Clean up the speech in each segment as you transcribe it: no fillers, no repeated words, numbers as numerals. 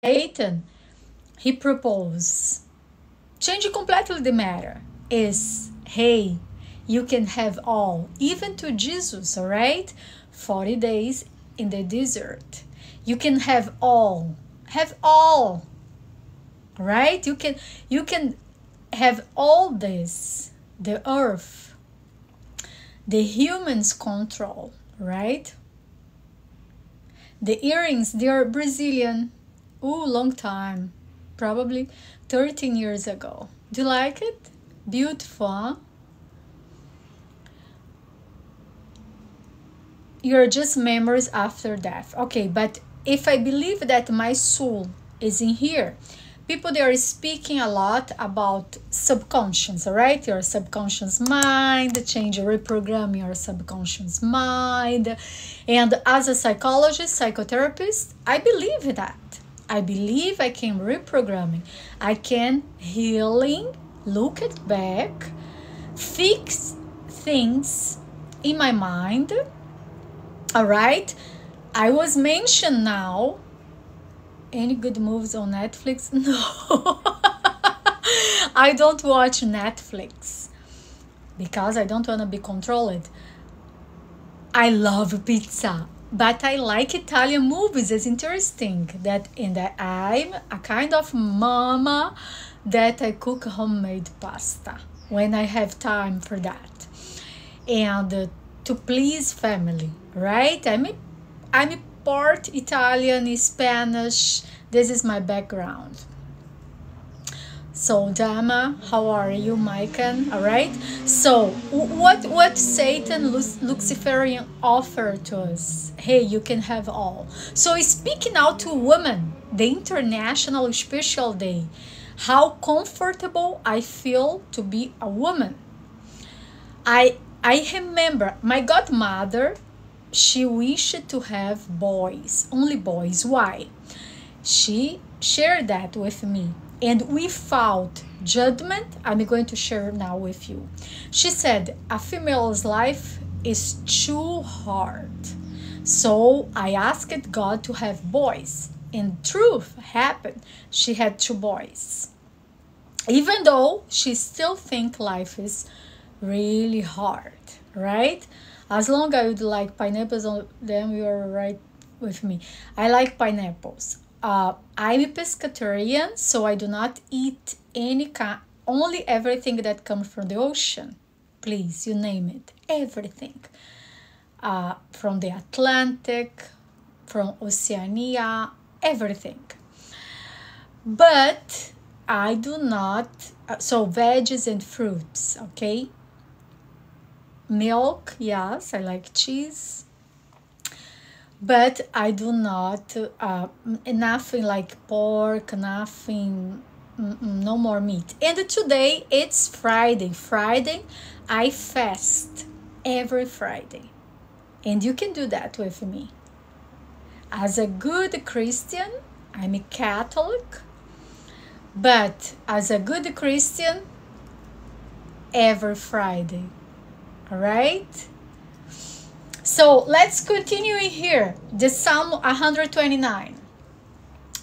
Satan, he proposes, change completely the matter, is, hey, you can have all, even to Jesus, all right? 40 days in the desert. You can have all. Have all. Right? You can have all this. The earth. The humans control, right? The earrings, they are Brazilian. Ooh, long time. Probably 13 years ago. Do you like it? Beautiful, huh? You're just memories after death. Okay, but if I believe that my soul is in here, people, they are speaking a lot about subconscious, all right? Your subconscious mind, change, reprogram your subconscious mind. And as a psychologist, psychotherapist, I believe that. I believe I can reprogramming. I can healing, look it back, fix things in my mind. All right, I was mentioned now. Any good movies on Netflix? No, I don't watch Netflix because I don't want to be controlled. I love pizza, but I like Italian movies. It's interesting that I'm a kind of mama that I cook homemade pasta when I have time for that. And to please family, right? I'm a part Italian, Spanish. This is my background. So Dama, how are you, Maiken? All right. So what Satan, Luciferian offer to us? Hey, you can have all. So speaking out to women, the International Special Day, how comfortable I feel to be a woman. I remember my godmother, she wished to have boys, only boys. Why? She shared that with me. And without judgment, I'm going to share now with you. She said, a female's life is too hard. So I asked God to have boys. And truth happened. She had 2 boys. Even though she still thinks life is really hard, right? As long as I would like pineapples on them, you are right with me. I like pineapples. I'm a pescatarian, so I do not eat any kind, only everything that comes from the ocean. Please, you name it, everything. From the Atlantic, from Oceania, everything. But I do not, so veggies and fruits, okay? Milk, yes, I like cheese, but I do not, nothing like pork, nothing, no more meat. And today it's Friday. Friday, I fast every Friday. And you can do that with me. As a good Christian, I'm a Catholic, but as a good Christian, every Friday. All right, so let's continue here. The Psalm 129.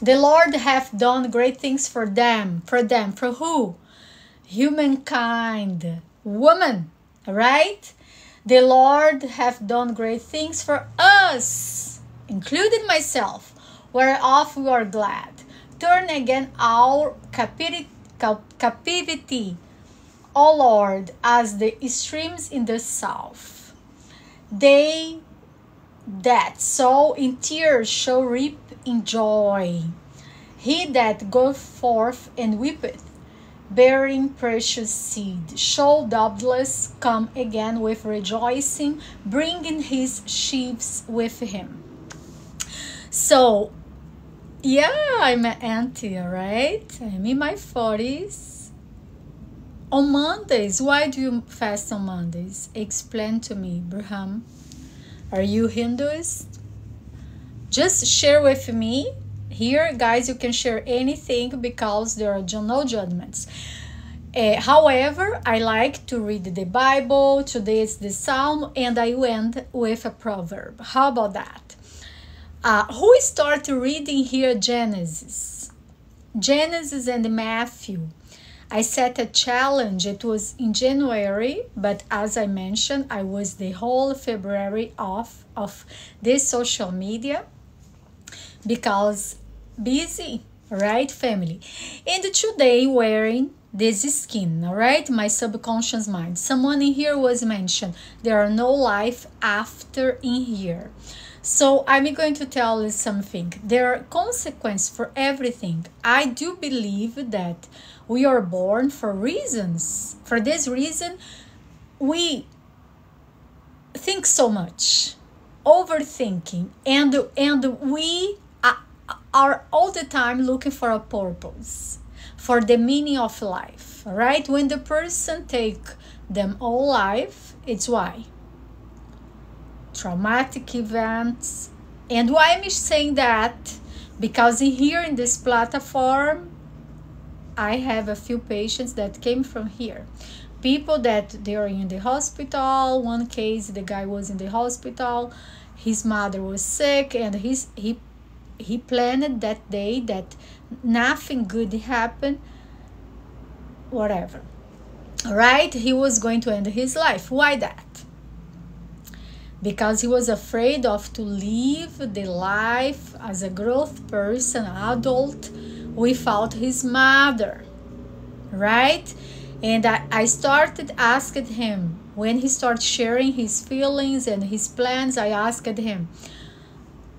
The Lord hath done great things for them. For who? Humankind, woman. All right, the Lord hath done great things for us, including myself, whereof we are glad. Turn again our captivity, O Lord, as the streams in the south. They that sow in tears shall reap in joy. He that goeth forth and weepeth, bearing precious seed, shall doubtless come again with rejoicing, bringing his sheaves with him. So, yeah, I'm an auntie, all right? I'm in my 40s. On Mondays, why do you fast on Mondays? Explain to me, Braham. Are you Hinduist? Just share with me. Here, guys, you can share anything because there are no judgments. However, I like to read the Bible. Today is the Psalm, and I went with a proverb. How about that? Who started reading here Genesis? Genesis and Matthew. I set a challenge. It was in January, but as I mentioned, I was the whole February off of this social media because busy, right, family? And today wearing this skin, all right, my subconscious mind. Someone in here was mentioned, there are no life after in here. So I'm going to tell you something. There are consequences for everything. I do believe that we are born for reasons. For this reason, we think so much, overthinking, and we are all the time looking for a purpose, for the meaning of life, all right? When the person take them all life, it's why? Traumatic events. And why I'm saying that? Because here in this platform, I have a few patients that came from here. People that they are in the hospital. One case, the guy was in the hospital. His mother was sick, and he planned that day that nothing good happened. Whatever. Right? He was going to end his life. Why that? Because he was afraid of to live the life as a growth person, adult, without his mother, right? And I started asking him, when he started sharing his feelings and his plans, I asked him,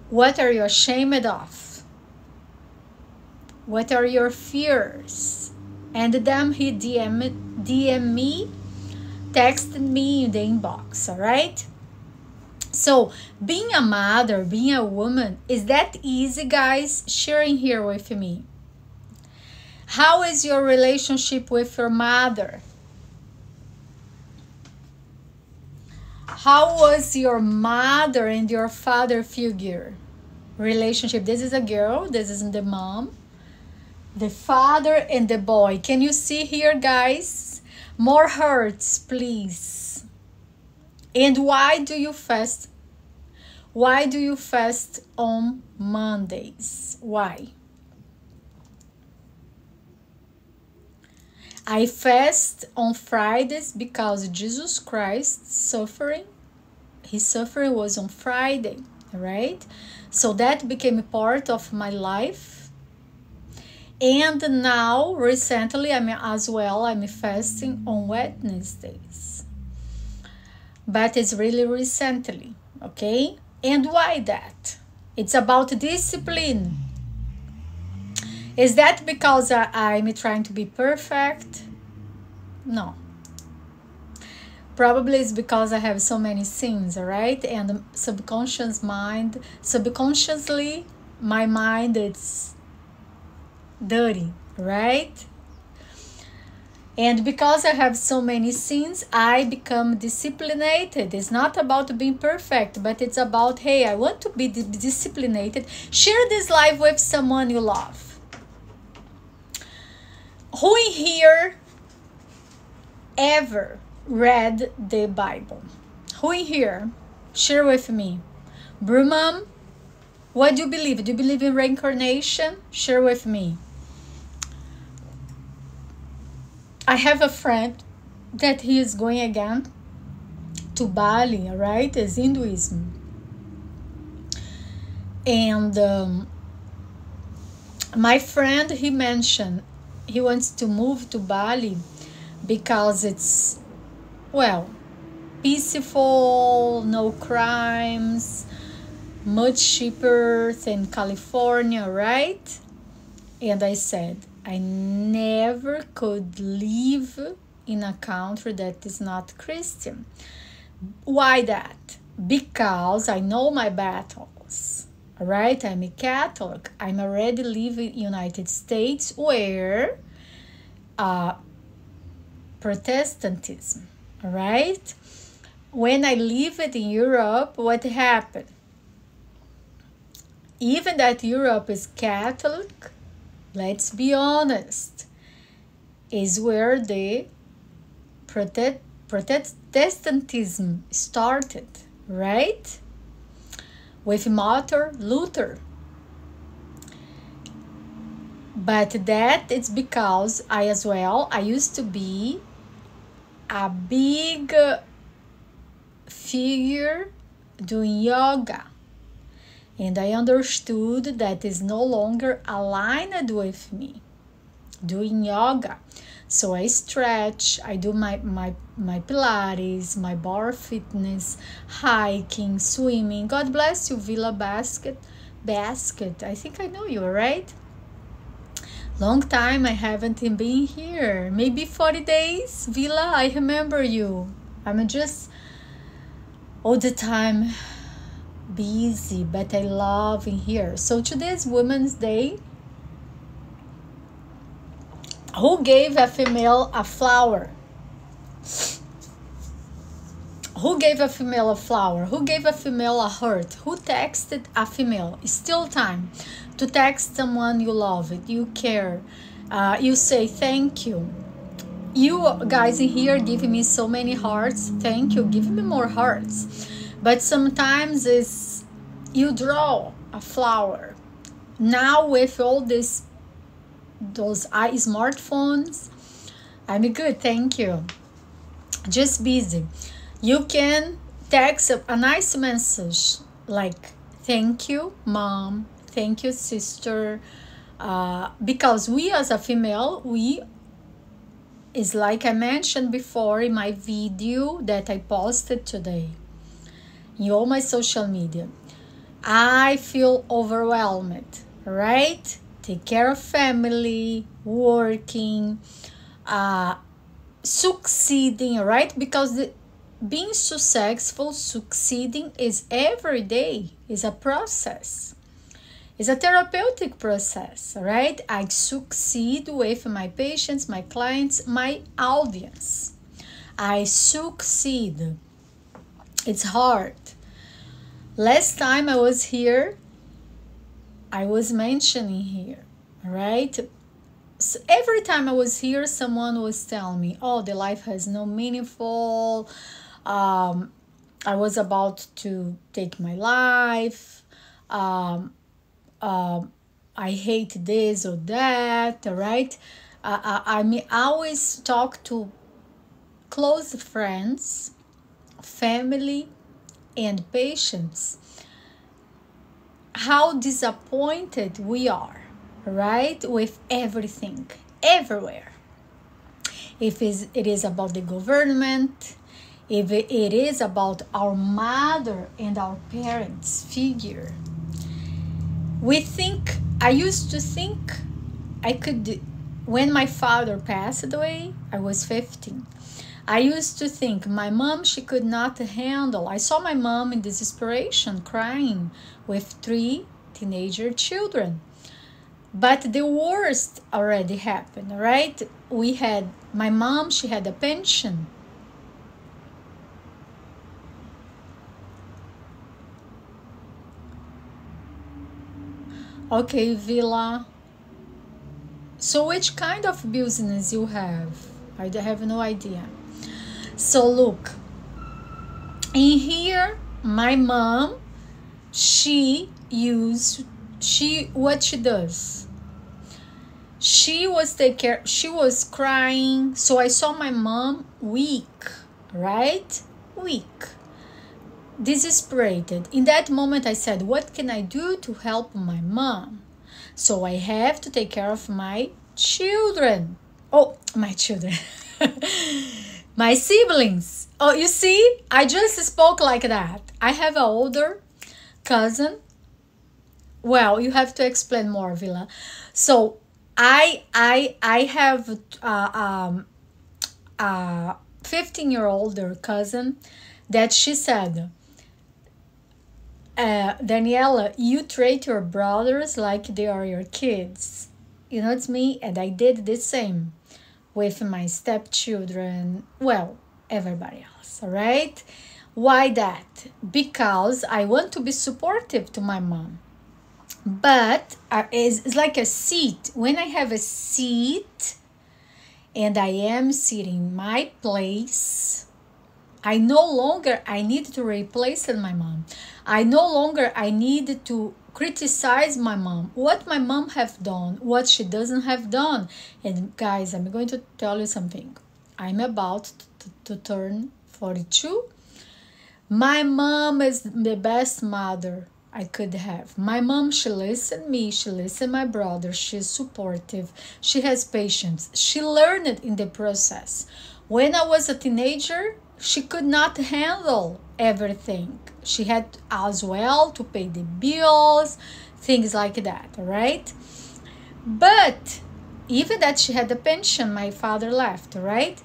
what are you ashamed of? What are your fears? And then he DM me, texted me in the inbox, all right? So being a mother, being a woman, is that easy, guys? Sharing here with me. How is your relationship with your mother? How was your mother and your father figure relationship? This is a girl, this is the mom, the father and the boy. Can you see here, guys? More hearts, please. And why do you fast? Why do you fast on Mondays? Why? I fast on Fridays because Jesus Christ's suffering, his suffering was on Friday, right? So that became a part of my life. And now, recently, I'm fasting on Wednesdays. But it's really recently, okay? And why that? It's about discipline. Is that because I'm trying to be perfect? No. Probably it's because I have so many sins, all right? And the subconsciously, my mind is dirty, right? And because I have so many sins, I become disciplined. It's not about being perfect, but it's about, hey, I want to be disciplined. Share this live with someone you love. Who in here ever read the Bible? Who in here? Share with me. Brumam, what do you believe? Do you believe in reincarnation? Share with me. I have a friend that he is going again to Bali, right? It's Hinduism. And my friend, he mentioned he wants to move to Bali because it's, well, peaceful, no crimes, much cheaper than California, right? And I said, I never could live in a country that is not Christian. Why that? Because I know my battles, right? I'm a Catholic. I'm already living in United States where Protestantism, right? When I lived in Europe, what happened? Even that Europe is Catholic, let's be honest, is where the Protestantism started, right? with Martin Luther. But that it's because I used to be a big figure doing yoga. And I understood that is no longer aligned with me doing yoga. So I stretch, I do my Pilates, my bar fitness, hiking, swimming. God bless you, Villa Basket. I think I know you, right? Long time I haven't been here. Maybe 40 days, Villa. I remember you. I'm just all the time busy, but I love in here. So today is Women's Day. Who gave a female a flower? Who gave a female a flower? Who gave a female a heart? Who texted a female? It's still time to text someone you love, it, you care. You say thank you. You guys in here give me so many hearts. Thank you. Give me more hearts. But sometimes it's you draw a flower. Now with all those smartphones, I'm good. Thank you. Just busy. You can text a nice message like thank you, mom. Thank you, sister. Because we as a female, is like I mentioned before in my video that I posted today in all my social media. I feel overwhelmed, right? Take care of family, working, succeeding, right? Because being successful, succeeding is every day, is a process. It's a therapeutic process, right? I succeed with my patients, my clients, my audience. I succeed. It's hard. Last time I was here, I was mentioning here, right? So every time I was here, someone was telling me, oh, the life has no meaningful. I was about to take my life. I hate this or that, right? I mean, I always talk to close friends, family, and patients. How disappointed we are, right? With everything, everywhere. If it is about the government, if it is about our mother and our parents' figure. I used to think I could, when my father passed away, I was 15. I used to think my mom, she could not handle. I saw my mom in desperation crying with 3 teenager children. But the worst already happened, right? My mom, she had a pension. Okay, Villa. So which kind of business you have? I have no idea. So look, in here, my mom, what she does? She was crying. So I saw my mom weak, right? Weak. Desesperated. In that moment, I said, what can I do to help my mom? So I have to take care of my children. Oh, my children. My siblings. Oh, you see, I just spoke like that. I have an older cousin. Well, you have to explain more, Villa. So I have a 15-year-old cousin that she said, Daniela, you treat your brothers like they are your kids. You know, it's me, and I did the same with my stepchildren. Well, everybody else, all right? Why that? Because I want to be supportive to my mom. But it's like a seat. When I have a seat and I am sitting in my place, I no longer I need to replace my mom. I no longer I need to criticize my mom. What my mom have done, what she doesn't have done. And guys, I'm going to tell you something. I'm about to turn 42. My mom is the best mother I could have. My mom, she listened me, she listened my brother, she's supportive, she has patience. She learned it in the process. When I was a teenager, she could not handle everything. She had as well to pay the bills, things like that, right? But even that she had a pension, my father left, right?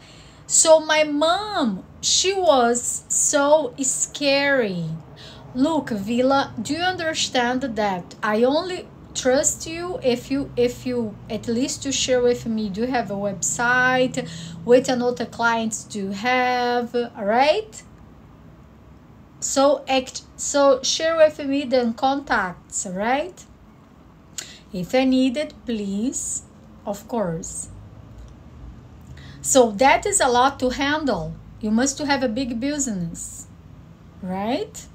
So my mom, she was so scary. Look, Villa, do you understand that I only trust you if you at least to share with me, do you have a website, what another clients do you have, all right? So share with me the contacts, all right? If I need it, please, of course. So that is a lot to handle. You must have a big business, right?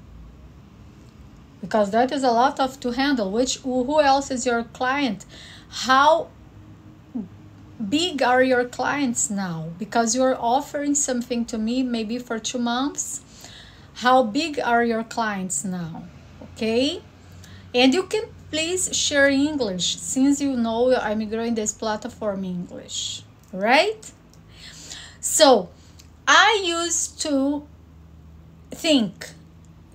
Because that is a lot of to handle. Who else is your client? How big are your clients now? Because you're offering something to me maybe for 2 months. How big are your clients now? Okay? And you can please share English, since you know I'm growing this platform in English, right? So I used to think,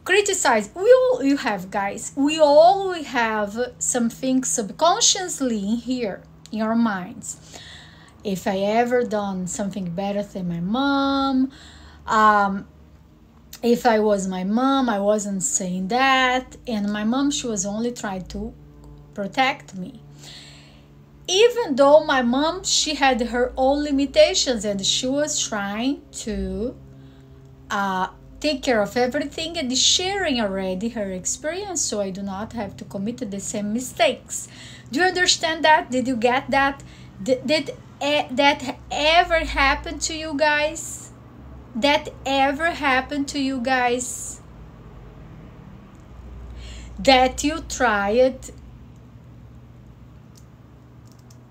criticize. You have, guys, we all have something subconsciously in here in our minds. If I ever done something better than my mom, if I was my mom, I wasn't saying that. And my mom, she was only trying to protect me. Even though my mom, she had her own limitations and she was trying to take care of everything and sharing already her experience, so I do not have to commit the same mistakes. Do you understand that? Did you get that? Did that ever happen to you guys? That ever happened to you guys? That you tried?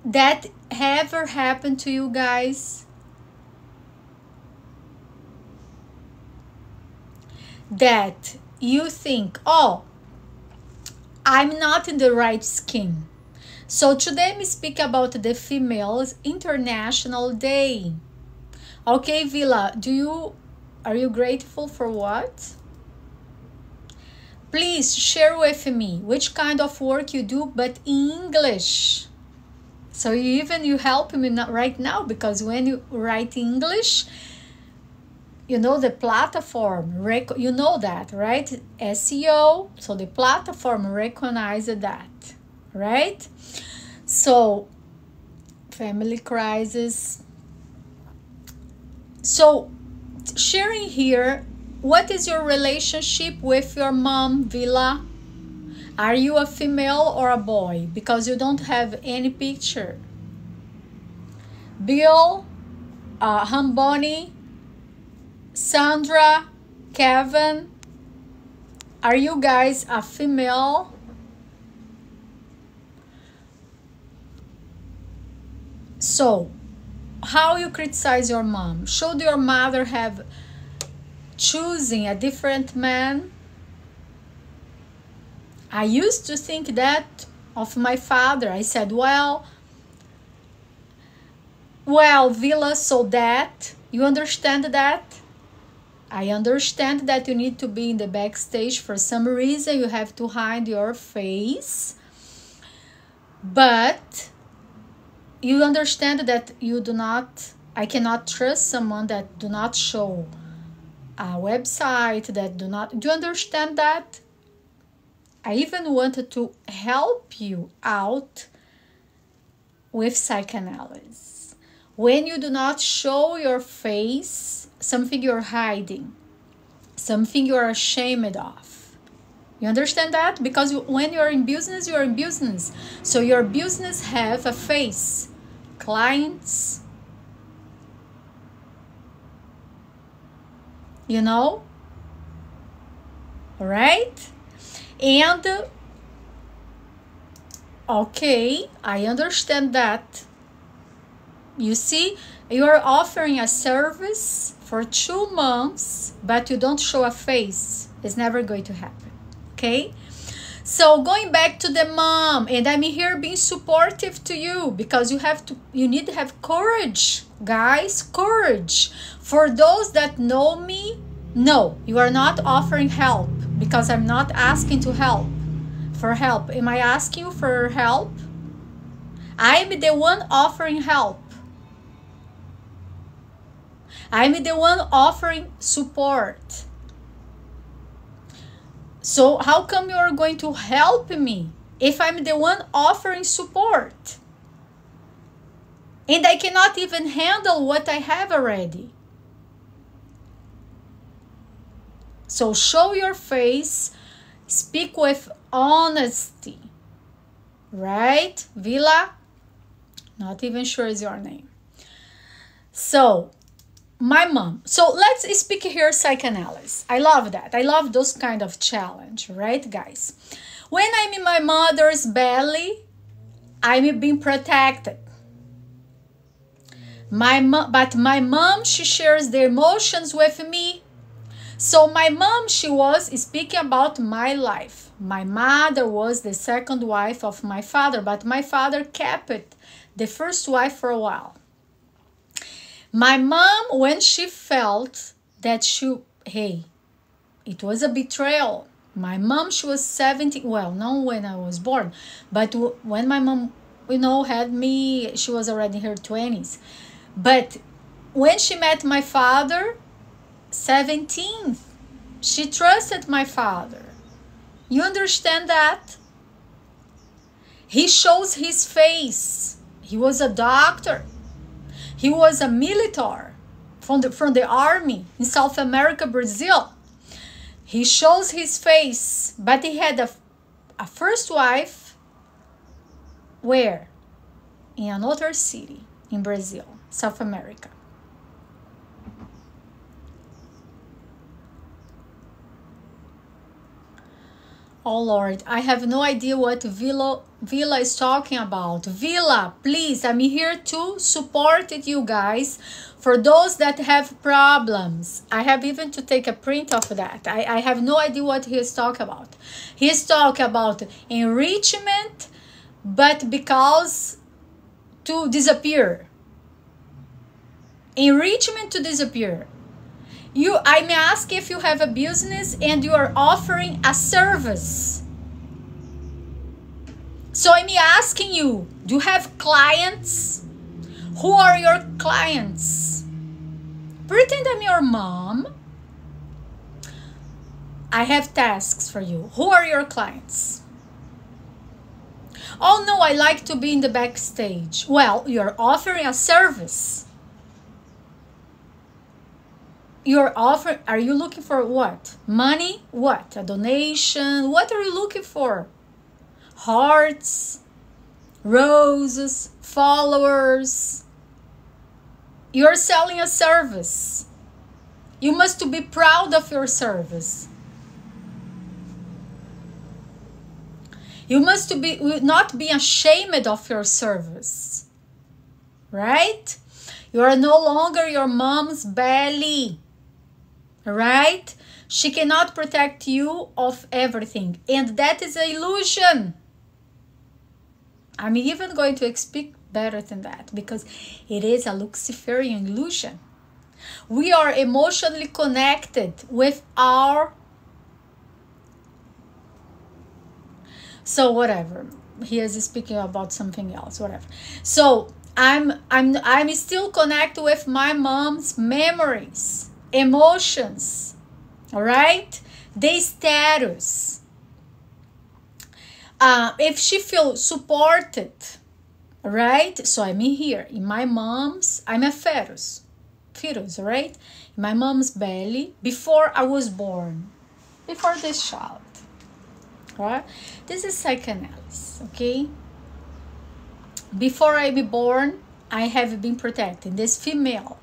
That ever happened to you guys? That you think, oh, I'm not in the right skin. So today we speak about the Females International Day. Okay, Villa, are you grateful for what? Please share with me which kind of work you do, but in English. So you help me right now, because when you write English, you know the platform, you know that, right? SEO, so the platform recognizes that, right? So, family crisis. So, sharing here, what is your relationship with your mom, Villa? Are you a female or a boy? Because you don't have any picture. Bill, Hamboni, Sandra, Kevin, are you guys a female? So, how you criticize your mom? Should your mother have choosing a different man? I used to think that of my father. I said, well, Villa, so that, you understand that? I understand that you need to be in the backstage for some reason. You have to hide your face. But you understand that I cannot trust someone that do not show a website, do you understand that? I even wanted to help you out with psychoanalysis. When you do not show your face, something you're hiding, something you're ashamed of. You understand that? Because when you're in business, you're in business. So your business have a face. Clients, you know, right? And okay, I understand that. You see, you are offering a service for 2 months, but you don't show a face. It's never going to happen. Okay? So going back to the mom, and I'm here being supportive to you because you need to have courage, guys, courage. For those that know me, no, you are not offering help because I'm not asking for help. Am I asking you for help? I'm the one offering help. I'm the one offering support. So how come you're going to help me if I'm the one offering support? And I cannot even handle what I have already. So show your face, speak with honesty. Right? Villa? Not even sure is your name. So, my mom. So let's speak here psychoanalysis. I love that. I love those kind of challenge, right, guys? When I'm in my mother's belly, I'm being protected. But my mom, she shares the emotions with me. So my mom, she was speaking about my life. My mother was the second wife of my father, but my father kept it, the first wife, for a while. My mom, when she felt that it was a betrayal. My mom, she was 17, well, not when I was born, but when my mom, had me, she was already in her 20s. But when she met my father, 17, she trusted my father. You understand that? He shows his face. He was a doctor. He was a military from the army in South America, Brazil. He shows his face, but he had a first wife. Where? In another city in Brazil, South America. Oh Lord, I have no idea what Villa is talking about. Villa, please, I'm here to support you guys. For those that have problems, I have even to take a print of that. I have no idea what he is talking about. He is talking about enrichment, but because to disappear. Enrichment to disappear. I may ask if you have a business and you are offering a service. So I'm asking you, do you have clients? Who are your clients? Pretend I'm your mom. I have tasks for you. Who are your clients? Oh no, I like to be in the backstage. Well, you're offering a service. Are you looking for what? Money? What? A donation? What are you looking for? Hearts, roses, followers. You're selling a service. You must be proud of your service. You must not be ashamed of your service. Right? You are no longer your mom's belly. Right? She cannot protect you of everything. And that is an illusion. I'm even going to speak better than that because it is a Luciferian illusion. We are emotionally connected with our... So whatever. He is speaking about something else, whatever. So I'm still connected with my mom's memories, emotions, all right? The status. If she feels supported, right? So I'm here in my mom's, I'm a fetus, right? In my mom's belly before I was born, before this child, right? This is psychoanalysis, okay? Before I be born, I have been protected. This female,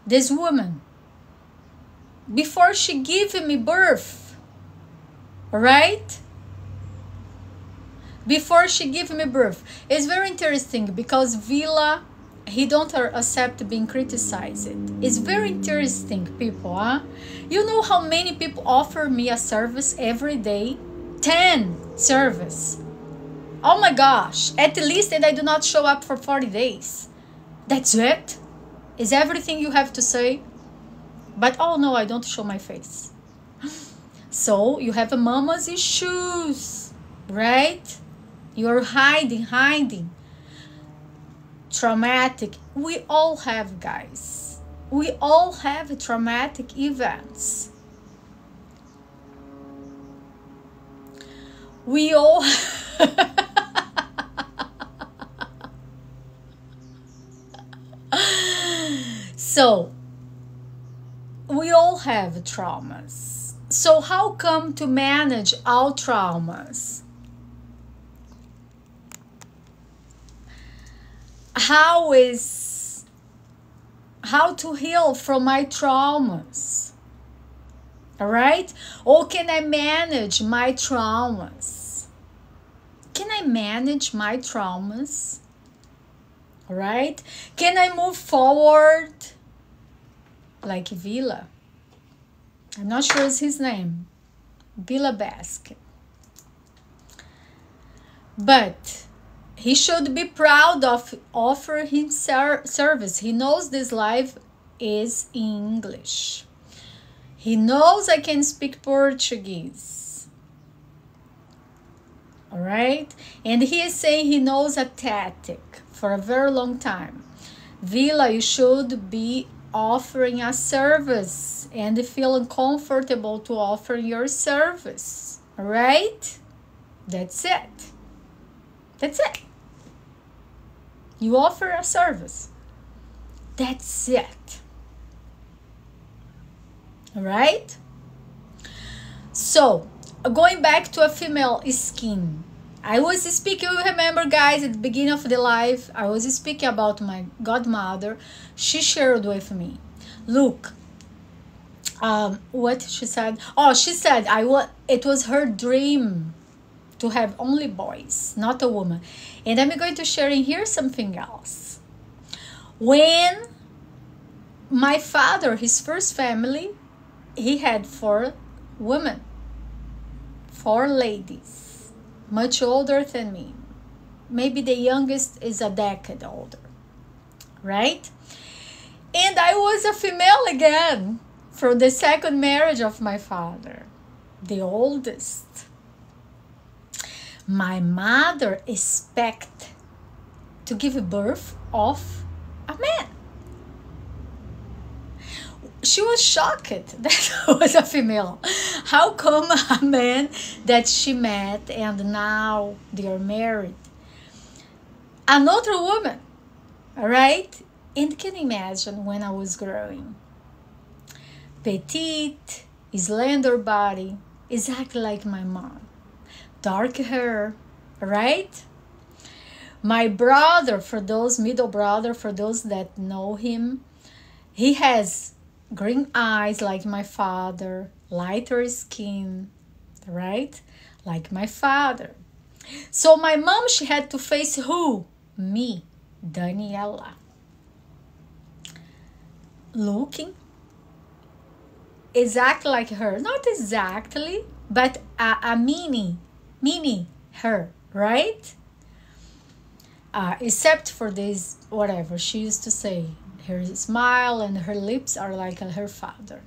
this woman, before she gave me birth, right? Before she gave me birth. It's very interesting because Vila, he don't accept being criticized. It's very interesting, people, huh? You know how many people offer me a service every day? 10 service. Oh my gosh, at least, and I do not show up for 40 days. That's it? Is everything you have to say? But oh no, I don't show my face. So you have a mama's issues, right? You're hiding. Traumatic. We all have, guys. We all have traumatic events. We all... So, we all have traumas. So how come to manage all traumas? How to heal from my traumas? All right? Or can I manage my traumas? Can I manage my traumas? All right? Can I move forward? Like Vila. I'm not sure it's his name. Vila Basque. But he should be proud of offering his service. He knows this live is in English. He knows I can speak Portuguese. All right? And he is saying he knows a tactic for a very long time. Vila, you should be offering a service and feeling comfortable to offer your service. All right? That's it. That's it. You offer a service. That's it. All right? So, going back to a female skin. I was speaking, you remember, guys, at the beginning of the live, I was speaking about my godmother. She shared with me. Look, what she said. Oh, she said it was her dream to have only boys, not a woman. And I'm going to share in here something else. When my father, his first family, he had 4 women, 4 ladies, much older than me. Maybe the youngest is a decade older, right? And I was a female again from the second marriage of my father, the oldest. My mother expected to give birth of a man. She was shocked that I was a female. How come a man that she met and now they are married? Another woman, all right? And can you imagine when I was growing? Petite, slender body, exactly like my mom. Dark hair, right? My brother, for those middle brother, for those that know him, he has green eyes like my father, lighter skin, right? Like my father. So my mom, she had to face who? Me, Daniela. Looking exactly like her. Not exactly, but a mini her, right? Except for this, whatever she used to say. Her smile and her lips are like her father.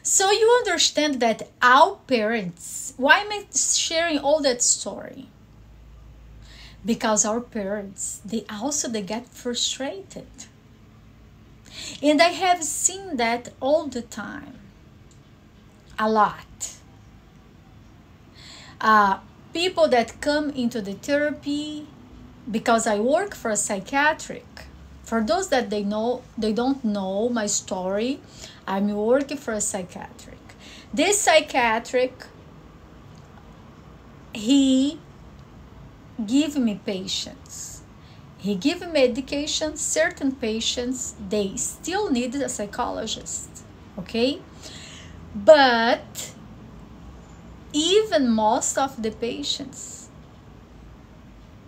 So you understand that our parents, why am I sharing all that story? Because our parents, they get frustrated. And I have seen that all the time. A lot. People that come into the therapy, because I work for a psychiatric. For those that they don't know my story, I'm working for a psychiatric. This psychiatric, he give me patients. He give medication. Certain patients, they still need a psychologist, okay? But even most of the patients,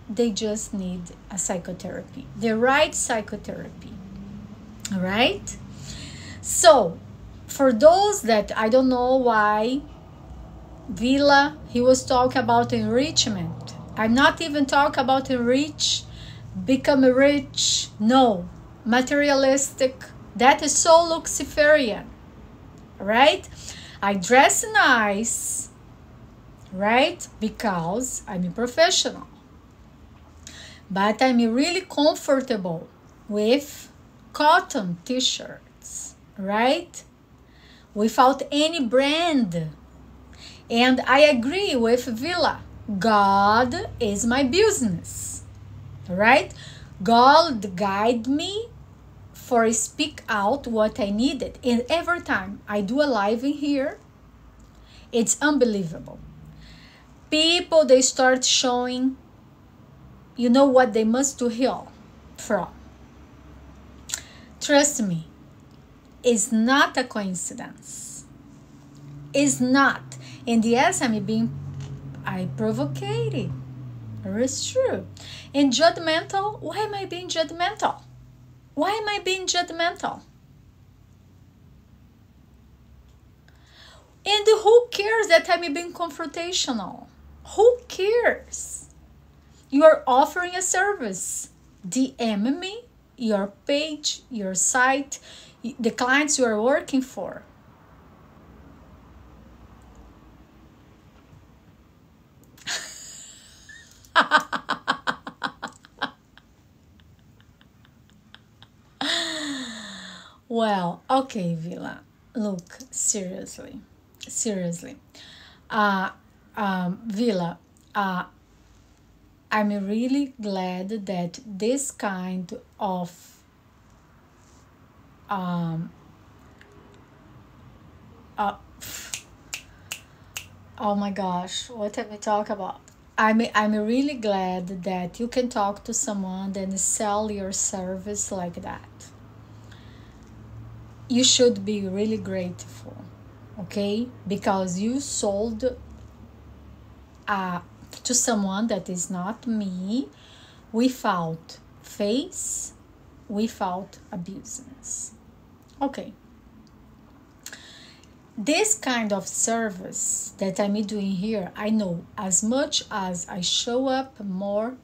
they just need a psychotherapy, the right psychotherapy, all right? So for those that I don't know why Villa, he was talking about enrichment. I'm not even talking about become rich. No, materialistic. That is so Luciferian, right? I dress nice, right? Because I'm a professional. But I'm really comfortable with cotton t-shirts, right? Without any brand. And I agree with Villa. God is my business, right? God guide me for speak out what I needed. And every time I do a live in here, it's unbelievable. People, they start showing, you know what they must do heal from. Trust me, it's not a coincidence. It's not. And yes, I provocated. It's true. And judgmental, why am I being judgmental? Why am I being judgmental? And who cares that I'm being confrontational? Who cares? You are offering a service. DM me, your page, your site, the clients you are working for. Well, okay, Villa. Look, seriously. Villa, I'm really glad that this kind of oh my gosh, what am I talking about? I'm really glad that you can talk to someone and sell your service like that. You should be really grateful, okay? Because you sold to someone that is not me, without face, without a business. Okay. This kind of service that I'm doing here, I know as much as I show up, more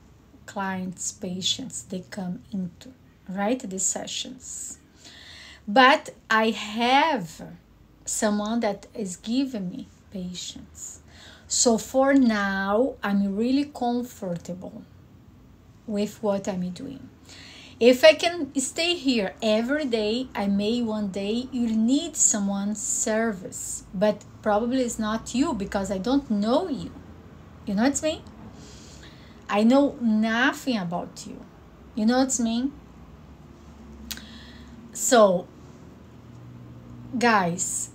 clients, patients, they come into, right, these sessions. But I have someone that is giving me patience. So for now, I'm really comfortable with what I'm doing. If I can stay here every day, I may one day you need someone's service, but probably it's not you because I don't know you. You know what I mean? I know nothing about you. You know what I mean? So, guys,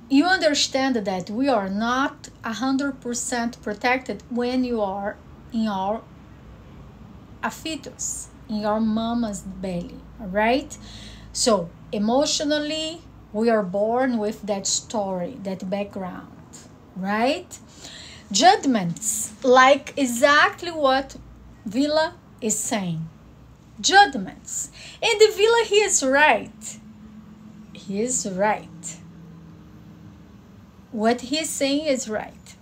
you understand that we are not 100% protected when you are in a fetus, in your mama's belly, right? So emotionally, we are born with that story, that background, right? Judgments, like exactly what Villa is saying. Judgments. And the Villa, he is right. He is right. What he's saying is right.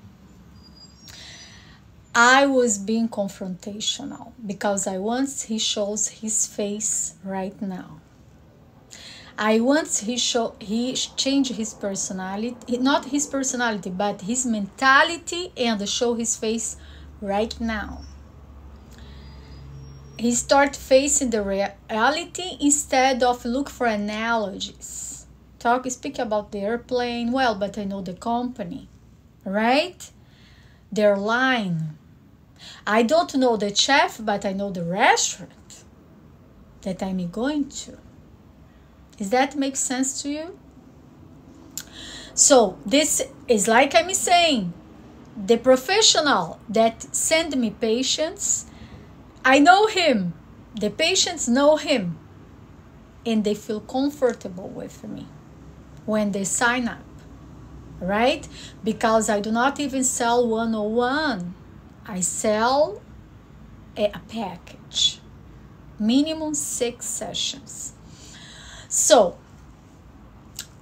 I was being confrontational because I want he shows his face right now. I want he change his personality, not his personality, but his mentality, and show his face right now. He start facing the reality instead of look for analogies. Speak about the airplane, well, but I know the company, right? Their line. I don't know the chef, but I know the restaurant that I'm going to. Does that make sense to you? So this is like I'm saying, the professional that send me patients, I know him, the patients know him, and they feel comfortable with me. when they sign up, right? Because I do not even sell 101. I sell a package, minimum 6 sessions. So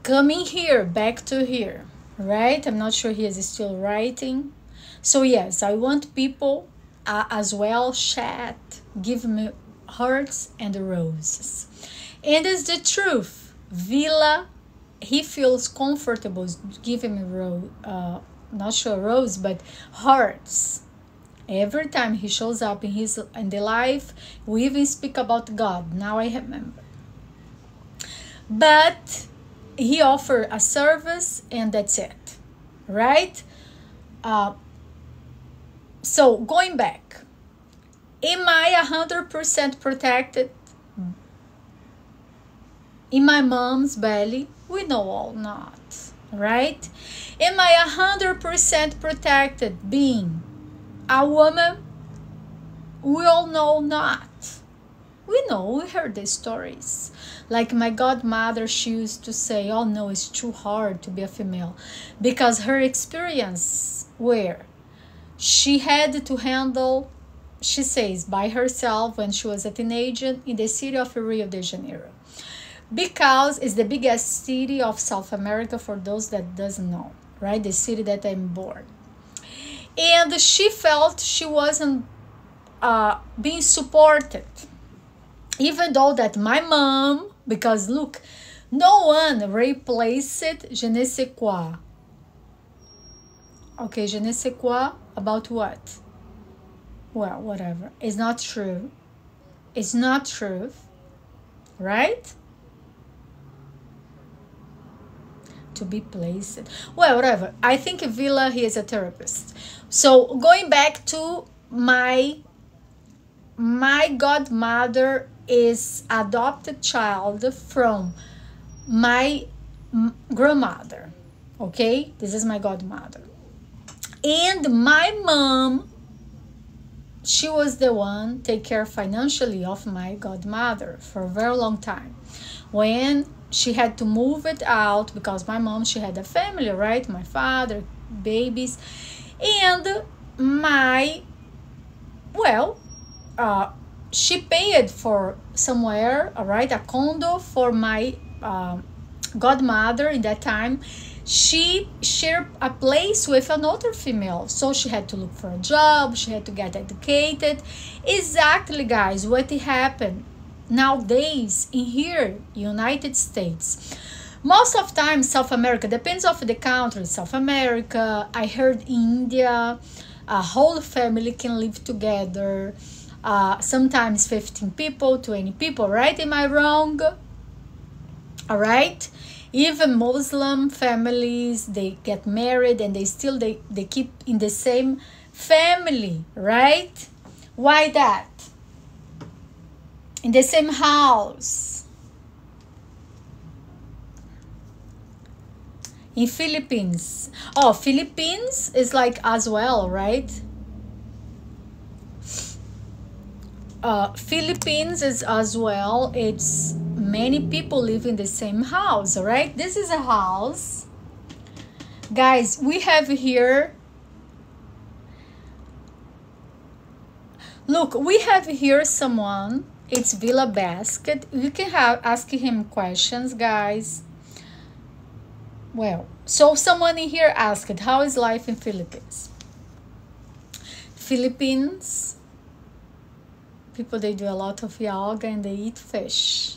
coming here, back to here, right? I'm not sure he is still writing. So yes, I want people as well chat, give me hearts and roses. And it's the truth. Villa, he feels comfortable giving me not sure rose, but hearts. Every time he shows up in the life, we even speak about God. Now I remember. But he offered a service and that's it, right? So going back, am I 100% protected in my mom's belly? We know all not, right? Am I 100% protected being a woman? We all know not. We know, we heard the stories. Like my godmother, she used to say, oh no, it's too hard to be a female. Because her experience where she had to handle, she says, by herself when she was a teenager in the city of Rio de Janeiro. Because it's the biggest city of South America for those that doesn't know, right? The city that I'm born. And she felt she wasn't being supported. Even though that my mom, because look, no one replaced je ne sais quoi. Okay, je ne sais quoi about what? Well, whatever. It's not true. It's not true, right? To be placed. Well, whatever. I think Villa, he is a therapist. So going back to my godmother is adopted child from my grandmother. Okay, this is my godmother. And my mom, she was the one take care financially of my godmother for a very long time. When she had to move it out, because my mom, she had a family, right? My father, babies. And she paid for somewhere, all right, a condo for my godmother in that time. She shared a place with another female, so she had to look for a job, she had to get educated. Exactly, guys, what happened nowadays in here, United States. Most of time, South America, depends on the country. South America, I heard India, a whole family can live together. Sometimes 15 people, 20 people, right? Am I wrong? All right. Even Muslim families, they get married and they keep in the same family, right? Why that? In the same house. In Philippines. Oh, Philippines is like as well, right? Philippines is as well. It's many people live in the same house, right? This is a house. Guys, we have here, look, we have here someone. It's Villa Basket. You can ask him questions, guys. Well, so someone in here asked, how is life in Philippines? Philippines, people, they do a lot of yoga and they eat fish.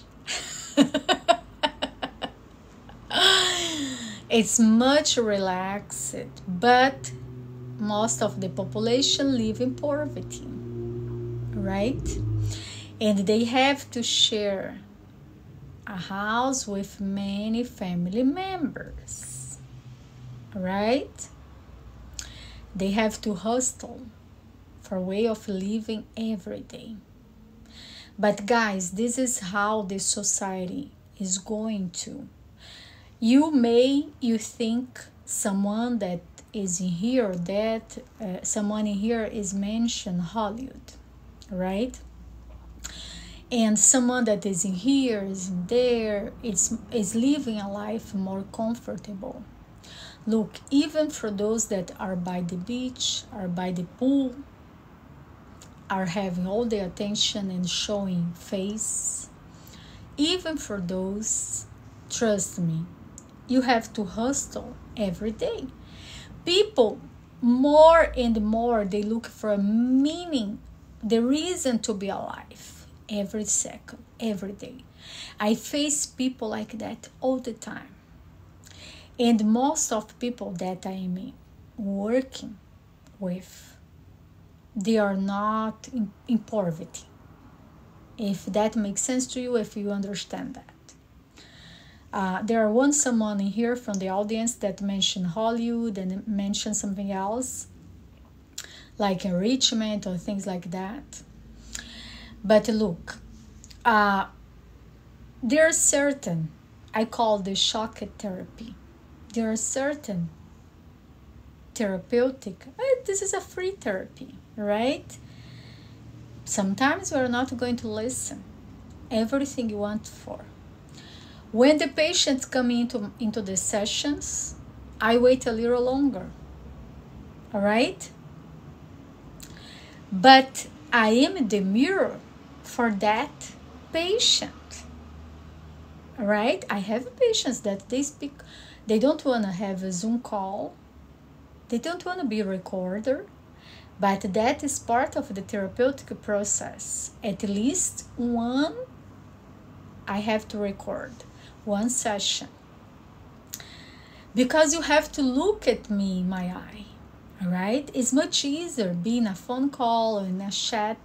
It's much relaxed, but most of the population live in poverty, right? And they have to share a house with many family members, right? They have to hustle for a way of living every day. But guys, this is how the society is going to. You think someone that is in here, that someone in here is mentioned Hollywood, right? and someone that is in here, is in there, is living a life more comfortable. Look, even for those that are by the beach, are by the pool, are having all the attention and showing face, even for those, trust me, you have to hustle every day. People more and more, they look for a meaning, the reason to be alive, every second, every day. I face people like that all the time. And most of people that I am working with, they are not in poverty. If that makes sense to you, if you understand that. There are someone in here from the audience that mentioned Hollywood and mentioned something else, like enrichment or things like that. But look, there are certain, I call this shock therapy. There are certain therapeutic, this is a free therapy, right? Sometimes we're not going to listen everything you want for. When the patients come into the sessions, I wait a little longer, all right? But I am the mirror for that patient, all right? I have patients that they don't want to have a Zoom call, they don't want to be recorded, but that is part of the therapeutic process. At least one, I have to record. One session, because you have to look at me in my eye, all right? It's much easier being a phone call or in a chat,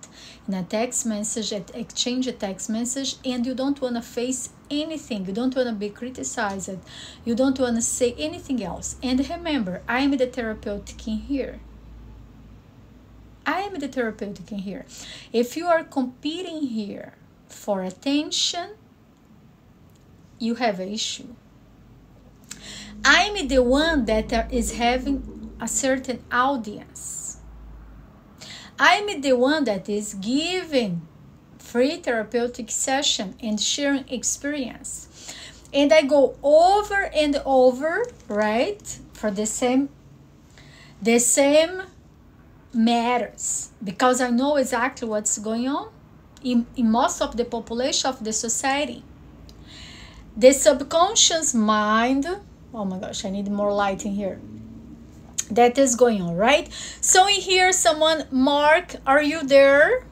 in a text message, exchange a text message, and you don't want to face anything, you don't want to be criticized, you don't want to say anything else. And remember, I am the therapeutic in here. I am the therapeutic in here. If you are competing here for attention, you have an issue. I'm the one that is having a certain audience. I'm the one that is giving free therapeutic session and sharing experience. And I go over and over, right, for the same matters, because I know exactly what's going on in most of the population of the society. The subconscious mind, oh my gosh, I need more light in here. That is going on, right? So in here, someone, Mark, are you there?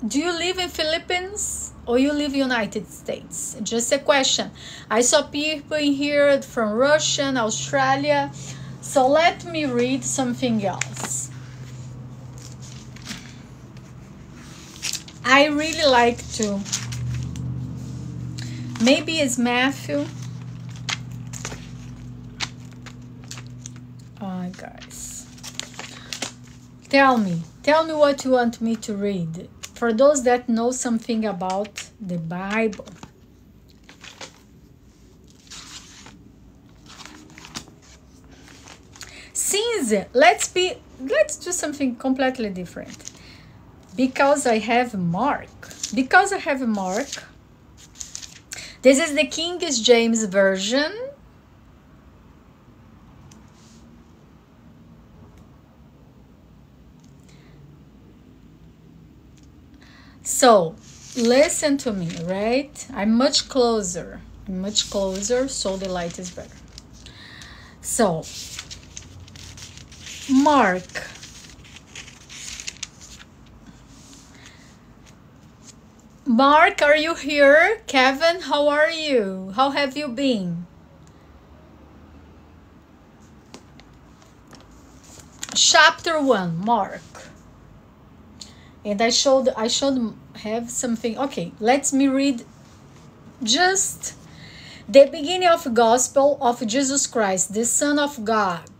Do you live in Philippines or you live in United States? Just a question. I saw people in here from Russia, Australia. So let me read something else. I really like to. Maybe it's Matthew. Guys, tell me what you want me to read. For those that know something about the Bible. Since let's do something completely different. Because I have Mark. This is the King James Version. So, listen to me, right? I'm much closer, so the light is better. So, Mark. Mark, are you here? Kevin, how are you? How have you been? Chapter 1, Mark. And I should have something. Okay, let me read just the beginning of the Gospel of Jesus Christ, the Son of God.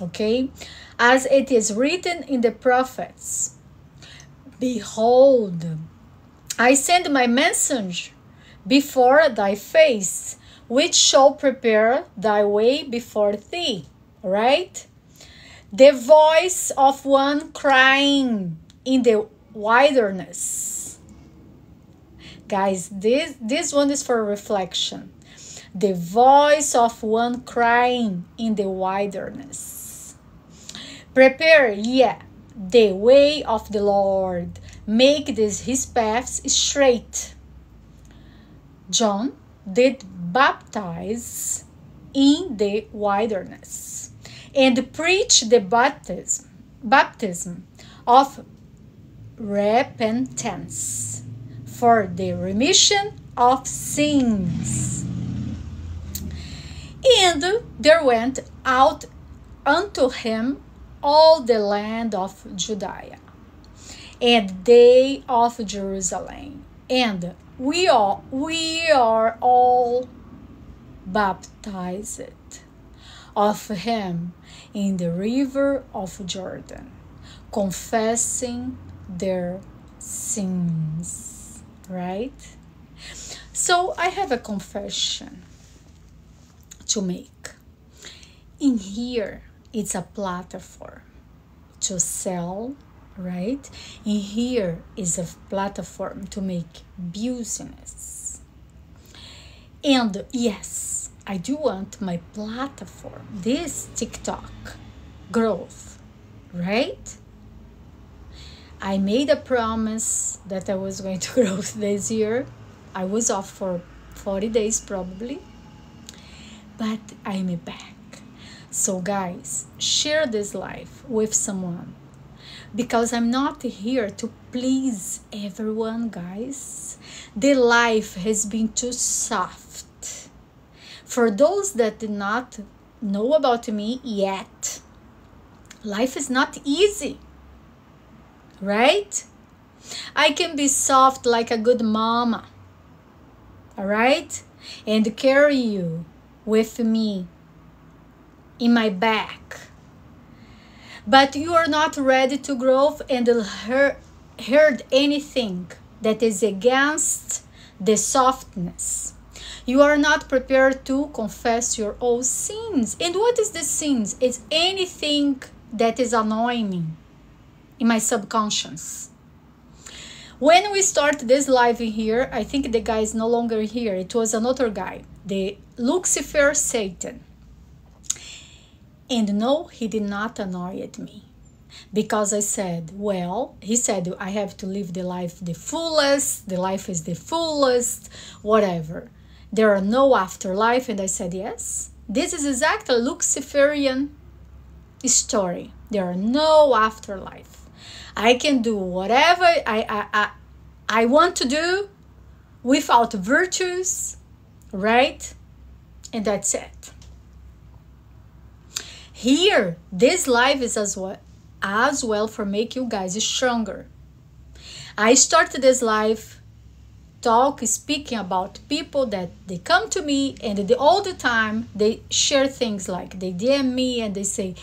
Okay, as it is written in the prophets, behold, I send my message before thy face, which shall prepare thy way before thee. Right? The voice of one crying in the wilderness, Guys, this one is for reflection. The voice of one crying in the wilderness. Prepare, the way of the Lord. Make his paths straight. John did baptize in the wilderness and preach the baptism of repentance for the remission of sins. And there went out unto him all the land of Judea and they of Jerusalem, and we are all baptized of him in the river of Jordan, confessing their sins. Right? So I have a confession to make. In here, it's a platform to sell, right? In here is a platform to make business. And yes, I do want my platform, this TikTok, growth, right? I made a promise that I was going to grow this year. I was off for 40 days probably, but I'm back. So guys, share this life with someone, because I'm not here to please everyone, guys. The life has been too soft. For those that did not know about me yet, life is not easy, right? I can be soft like a good mama, all right? And carry you with me in my back. But you are not ready to grow and heard anything that is against the softness. You are not prepared to confess your own sins. And what is the sins? It's anything that is annoying me in my subconscious. When we start this live here, I think the guy is no longer here. It was another guy, the Lucifer Satan. And no, he did not annoy me, because I said, well, he said, I have to live the life the fullest, the life is the fullest, whatever. There are no afterlife. And I said, yes, this is exactly Luciferian story. There are no afterlife. I can do whatever I want to do without virtues, right? And that's it. Here, this live is as well for make you guys stronger. I started this live speaking about people that they come to me and all the time they share things like they DM me and they say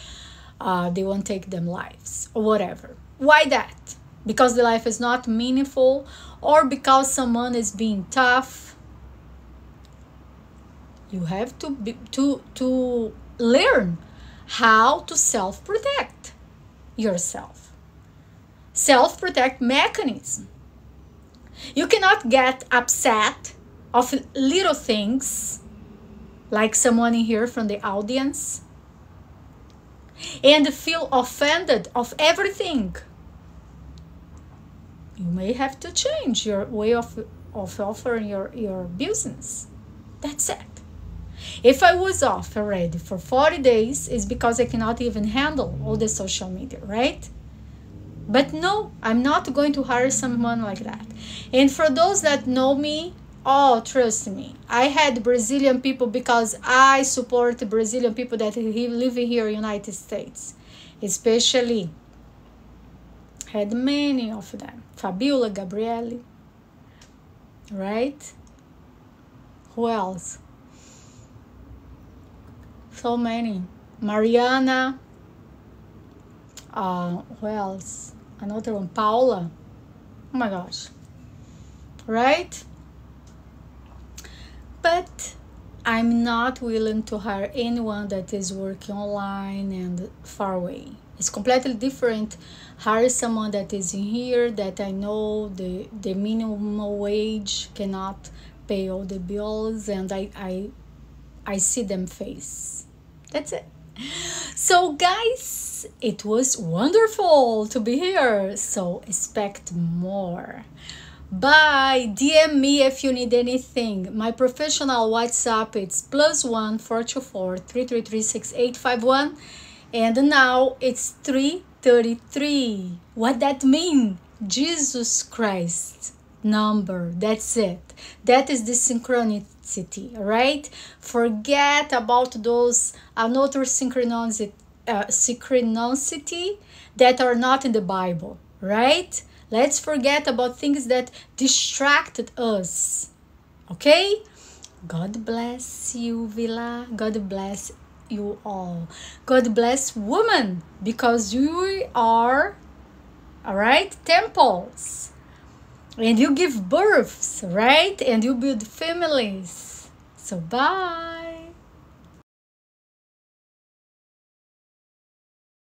they won't take them lives or whatever. Why that? Because the life is not meaningful, or because someone is being tough. You have to learn how to self-protect yourself. Self-protect mechanism. You cannot get upset of little things, like someone in here from the audience, and feel offended of everything. You may have to change your way of offering your business. That's it. If I was off already for 40 days, it's because I cannot even handle all the social media, right? But no, I'm not going to hire someone like that. And for those that know me, oh, trust me, I had Brazilian people because I support Brazilian people that live here in the United States. Especially, had many of them. Fabiola, Gabriele, right? Who else? So many. Mariana. Who else? Another one. Paula. Oh my gosh. Right? But I'm not willing to hire anyone that is working online and far away. It's completely different. Hire someone that is in here that I know the minimum wage cannot pay all the bills, and I see them face. That's it. So guys, it was wonderful to be here. So expect more. Bye. DM me if you need anything. My professional WhatsApp it's +1 424 333 6851. And now it's 333. What that mean? Jesus Christ number. That's it. That is the synchronicity, right? Forget about those another synchronicity that are not in the Bible, right? Let's forget about things that distracted us. Okay? God bless you, Villa. God bless you all. God bless woman, because you are, all right, temples. And you give births, right? And you build families. So bye.